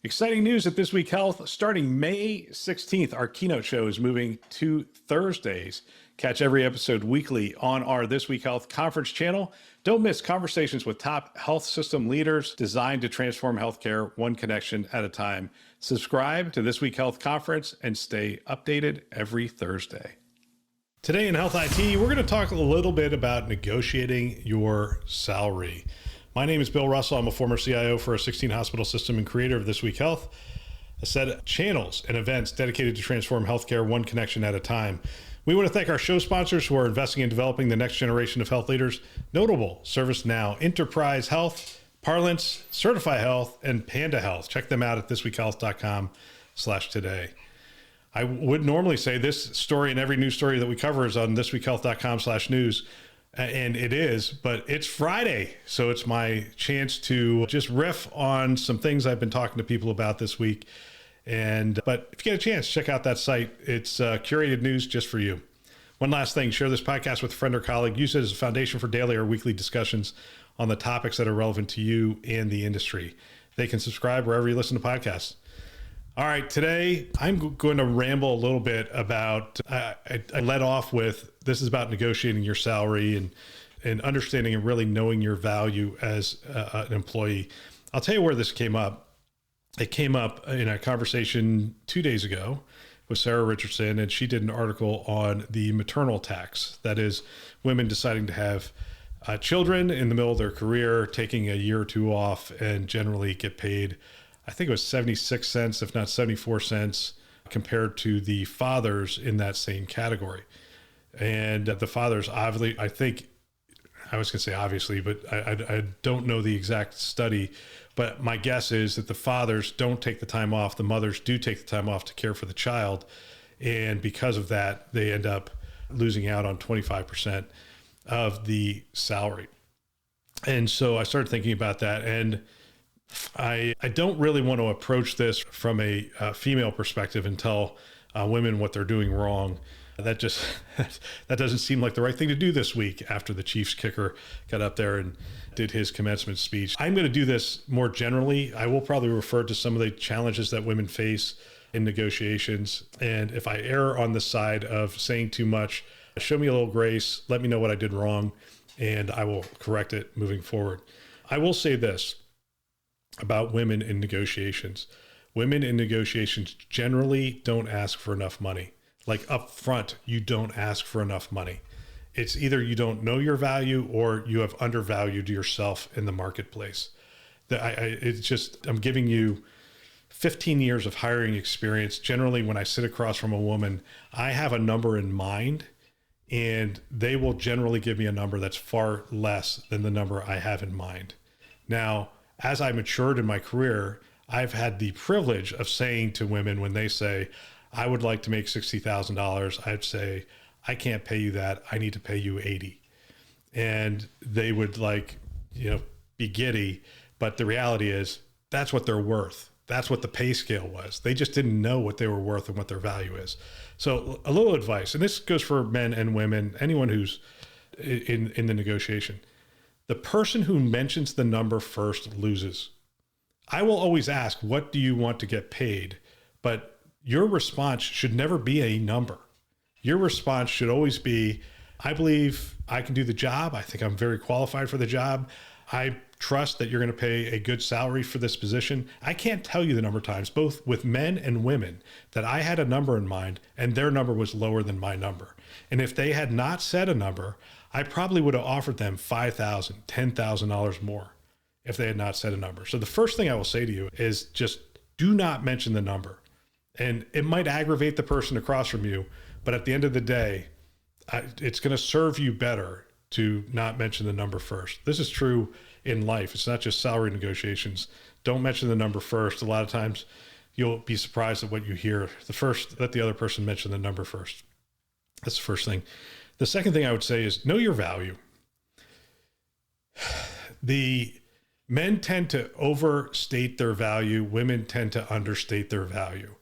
Exciting news at This Week Health. Starting May 16th, our keynote show is moving to Thursdays. Catch every episode weekly on our This Week Health conference channel. Don't miss conversations with top health system leaders designed to transform healthcare one connection at a time. Subscribe to This Week Health conference and stay updated every Thursday. Today in Health IT, we're going to talk a little bit about negotiating your salary. My name is Bill Russell. I'm a former CIO for a 16 hospital system and creator of This Week Health, a set of channels and events dedicated to transform healthcare one connection at a time. We want to thank our show sponsors who are investing in developing the next generation of health leaders, notable ServiceNow, Enterprise Health, Parlance, Certify Health, and Panda Health. Check them out at thisweekhealth.com/today. I would normally say this story and every news story that we cover is on thisweekhealth.com/news. And it is, but it's Friday. So it's my chance to just riff on some things I've been talking to people about this week. But if you get a chance, check out that site. It's curated news just for you. One last thing, share this podcast with a friend or colleague. Use it as a foundation for daily or weekly discussions on the topics that are relevant to you and the industry. They can subscribe wherever you listen to podcasts. All right, today I'm going to ramble a little bit about, I led off with, this is about negotiating your salary and understanding and really knowing your value as an employee. I'll tell you where this came up. It came up in a conversation 2 days ago with Sarah Richardson, and she did an article on the maternal tax. That is, women deciding to have children in the middle of their career, taking a year or two off, and generally get paid, I think it was 76 cents, if not 74 cents, compared to the fathers in that same category. And the fathers, obviously, I think, I was going to say obviously, but I don't know the exact study, but my guess is that the fathers don't take the time off. The mothers do take the time off to care for the child. And because of that, they end up losing out on 25% of the salary. And so I started thinking about that. And I don't really want to approach this from a female perspective and tell women what they're doing wrong. That doesn't seem like the right thing to do this week after the Chiefs kicker got up there and did his commencement speech. I'm going to do this more generally. I will probably refer to some of the challenges that women face in negotiations. And if I err on the side of saying too much, show me a little grace, let me know what I did wrong, and I will correct it moving forward. I will say this about women in negotiations. Women in negotiations generally don't ask for enough money. Like up front, you don't ask for enough money. It's either you don't know your value or you have undervalued yourself in the marketplace. I'm giving you 15 years of hiring experience. Generally, when I sit across from a woman, I have a number in mind, and they will generally give me a number that's far less than the number I have in mind. Now, as I matured in my career, I've had the privilege of saying to women when they say, I would like to make $60,000, I'd say, I can't pay you that. I need to pay you 80. And they would be giddy. But the reality is that's what they're worth. That's what the pay scale was. They just didn't know what they were worth and what their value is. So a little advice, and this goes for men and women, anyone who's in the negotiation. The person who mentions the number first loses. I will always ask, what do you want to get paid? But your response should never be a number. Your response should always be, I believe I can do the job. I think I'm very qualified for the job. I trust that you're going to pay a good salary for this position. I can't tell you the number of times, both with men and women, that I had a number in mind and their number was lower than my number. And if they had not said a number, I probably would have offered them $5,000, $10,000 more if they had not said a number. So the first thing I will say to you is just do not mention the number. And it might aggravate the person across from you, but at the end of the day, it's going to serve you better to not mention the number first. This is true in life. It's not just salary negotiations. Don't mention the number first. A lot of times you'll be surprised at what you hear. Let the other person mention the number first. That's the first thing. The second thing I would say is know your value. The men tend to overstate their value. Women tend to understate their value.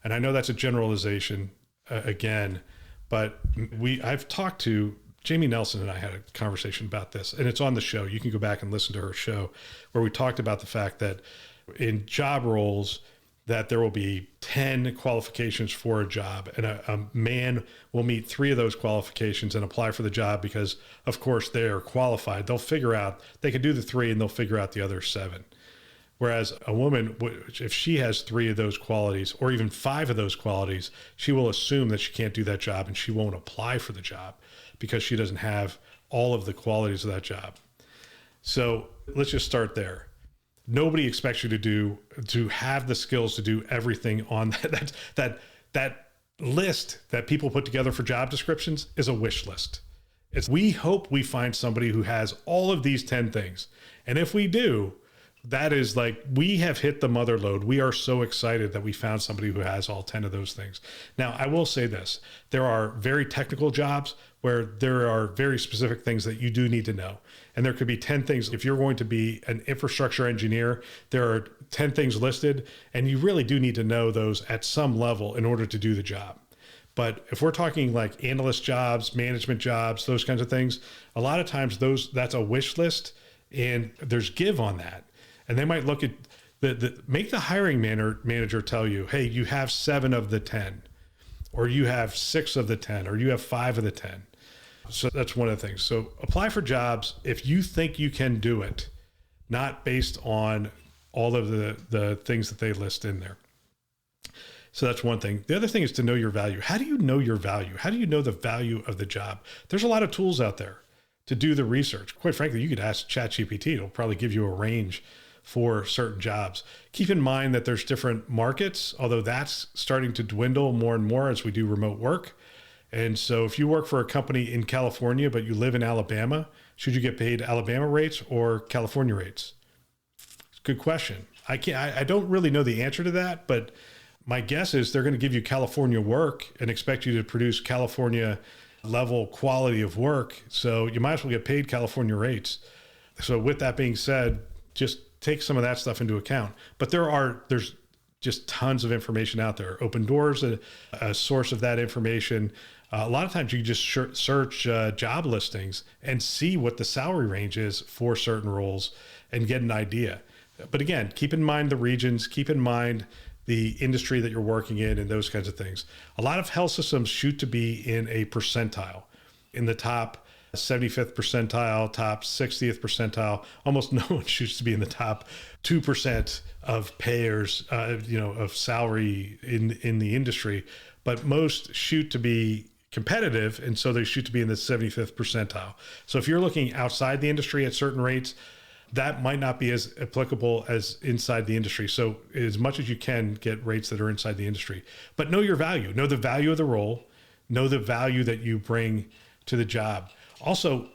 And I know that's a generalization again, but I've talked to Jamie Nelson, and I had a conversation about this, and it's on the show. You can go back and listen to her show where we talked about the fact that in job roles that there will be 10 qualifications for a job, and a man will meet 3 of those qualifications and apply for the job because, of course, they are qualified. They'll figure out, they can do the 3 and they'll figure out the other 7. Whereas a woman, if she has 3 of those qualities or even 5 of those qualities, she will assume that she can't do that job and she won't apply for the job because she doesn't have all of the qualities of that job. So let's just start there. Nobody expects you to have the skills to do everything on that list that people put together for job descriptions is a wish list. We hope we find somebody who has all of these 10 things. And if we do, that is like, we have hit the mother lode. We are so excited that we found somebody who has all 10 of those things. Now, I will say this, there are very technical jobs where there are very specific things that you do need to know. And there could be 10 things. If you're going to be an infrastructure engineer, there are 10 things listed, and you really do need to know those at some level in order to do the job. But if we're talking like analyst jobs, management jobs, those kinds of things, a lot of times that's a wish list, and there's give on that. And they might look at make the hiring manager tell you, hey, you have 7 of the 10, or you have 6 of the 10, or you have 5 of the 10. So that's one of the things. So apply for jobs if you think you can do it, not based on all of the things that they list in there. So that's one thing. The other thing is to know your value. How do you know your value? How do you know the value of the job? There's a lot of tools out there to do the research. Quite frankly, you could ask ChatGPT. It'll probably give you a range for certain jobs. Keep in mind that there's different markets, although that's starting to dwindle more and more as we do remote work. And so if you work for a company in California, but you live in Alabama, should you get paid Alabama rates or California rates? Good question. I don't really know the answer to that, but my guess is they're going to give you California work and expect you to produce California level quality of work. So you might as well get paid California rates. So with that being said, just take some of that stuff into account. But there's just tons of information out there. Open Doors, a source of that information. A lot of times you can just search job listings and see what the salary range is for certain roles and get an idea. But again, keep in mind the regions, keep in mind the industry that you're working in and those kinds of things. A lot of health systems shoot to be in a percentile, in the top 75th percentile, top 60th percentile. Almost no one shoots to be in the top 2% of payers, of salary in the industry, but most shoot to be competitive, and so they shoot to be in the 75th percentile. So if you're looking outside the industry at certain rates, that might not be as applicable as inside the industry. So as much as you can, get rates that are inside the industry, but know your value, know the value of the role, know the value that you bring to the job. Also,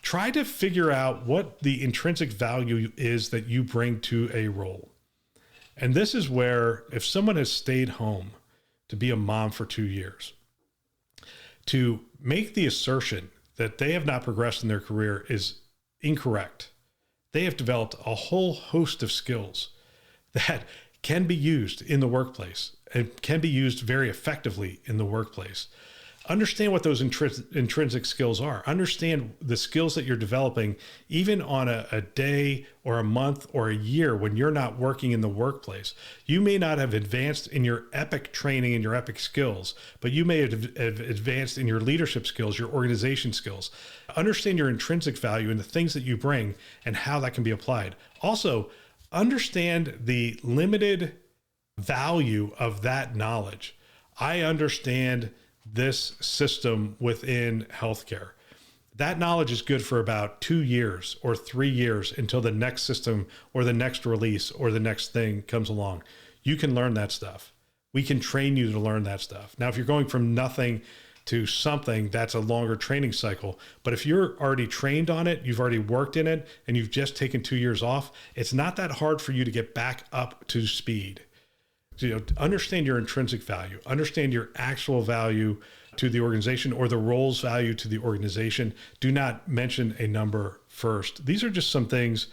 try to figure out what the intrinsic value is that you bring to a role. And this is where, if someone has stayed home to be a mom for 2 years, to make the assertion that they have not progressed in their career is incorrect. They have developed a whole host of skills that can be used in the workplace and can be used very effectively in the workplace. Understand what those intrinsic skills are. Understand the skills that you're developing, even on a day or a month or a year when you're not working in the workplace. You may not have advanced in your EPIC training and your EPIC skills, but you may have advanced in your leadership skills, your organization skills. Understand your intrinsic value and the things that you bring and how that can be applied. Also, understand the limited value of that knowledge. I understand this system within healthcare. That knowledge is good for about 2 years or 3 years until the next system or the next release or the next thing comes along. You can learn that stuff. We can train you to learn that stuff. Now, if you're going from nothing to something, that's a longer training cycle. But if you're already trained on it, you've already worked in it, and you've just taken 2 years off, it's not that hard for you to get back up to speed. Understand your intrinsic value, understand your actual value to the organization or the role's value to the organization. Do not mention a number first. These are just some things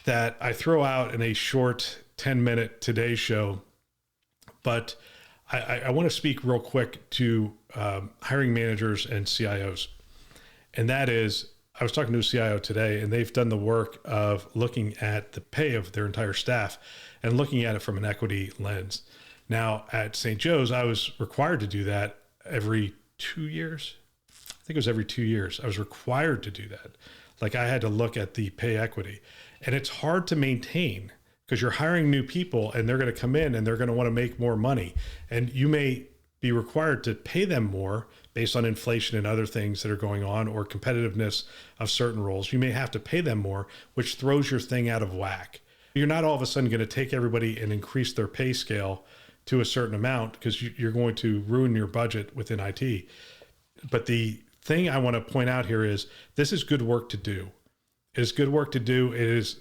that I throw out in a short 10-minute Today Show, but I want to speak real quick to hiring managers and CIOs. And that is, I was talking to a CIO today, and they've done the work of looking at the pay of their entire staff and looking at it from an equity lens. Now, at St. Joe's, I was required to do that every 2 years. I think it was every 2 years. I was required to do that. Like, I had to look at the pay equity. And it's hard to maintain because you're hiring new people and they're going to come in and they're going to want to make more money. And you may be required to pay them more based on inflation and other things that are going on, or competitiveness of certain roles. You may have to pay them more, which throws your thing out of whack. You're not all of a sudden going to take everybody and increase their pay scale to a certain amount, because you're going to ruin your budget within IT. But the thing I want to point out here is this is good work to do. It is good work to do. It is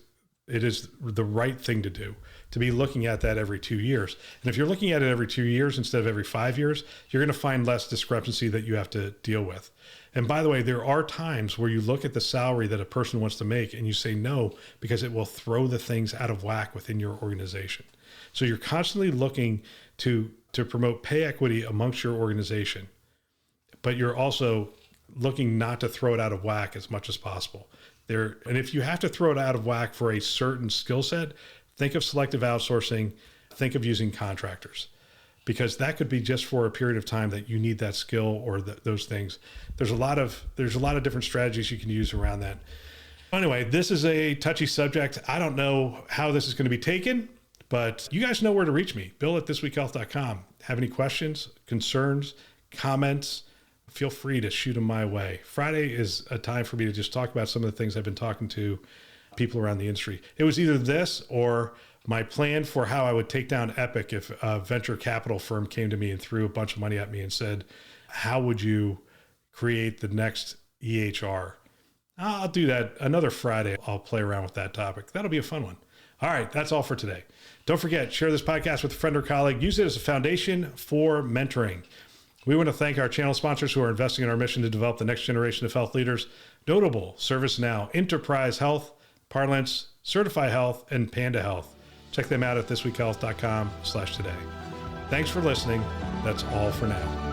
the right thing to do, to be looking at that every 2 years. And if you're looking at it every 2 years instead of every 5 years, you're going to find less discrepancy that you have to deal with. And by the way, there are times where you look at the salary that a person wants to make and you say no, because it will throw the things out of whack within your organization. So you're constantly looking to promote pay equity amongst your organization, but you're also looking not to throw it out of whack as much as possible. And if you have to throw it out of whack for a certain skill set, think of selective outsourcing, think of using contractors, because that could be just for a period of time that you need that skill or those things. There's a lot of different strategies you can use around that. Anyway, this is a touchy subject. I don't know how this is going to be taken, but you guys know where to reach me. Bill@thisweekhealth.com. Have any questions, concerns, comments? Feel free to shoot them my way. Friday is a time for me to just talk about some of the things I've been talking to people around the industry. It was either this or my plan for how I would take down Epic if a venture capital firm came to me and threw a bunch of money at me and said, how would you create the next EHR? I'll do that another Friday. I'll play around with that topic. That'll be a fun one. All right, that's all for today. Don't forget, share this podcast with a friend or colleague. Use it as a foundation for mentoring. We want to thank our channel sponsors who are investing in our mission to develop the next generation of health leaders. Notable: ServiceNow, Enterprise Health, Parlance, Certify Health, and Panda Health. Check them out at thisweekhealth.com/today. Thanks for listening. That's all for now.